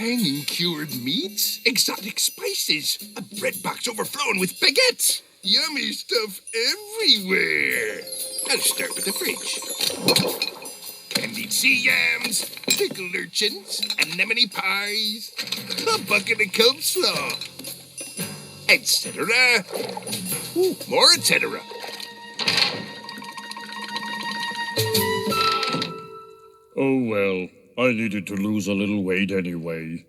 hanging cured meats, exotic spices, a bread box overflowing with baguettes. Yummy stuff everywhere. I'll start with the fridge. Candied sea yams, pickled urchins, anemone pies, a bucket of coleslaw, etc. Ooh, more etc. Oh well, I needed to lose a little weight anyway.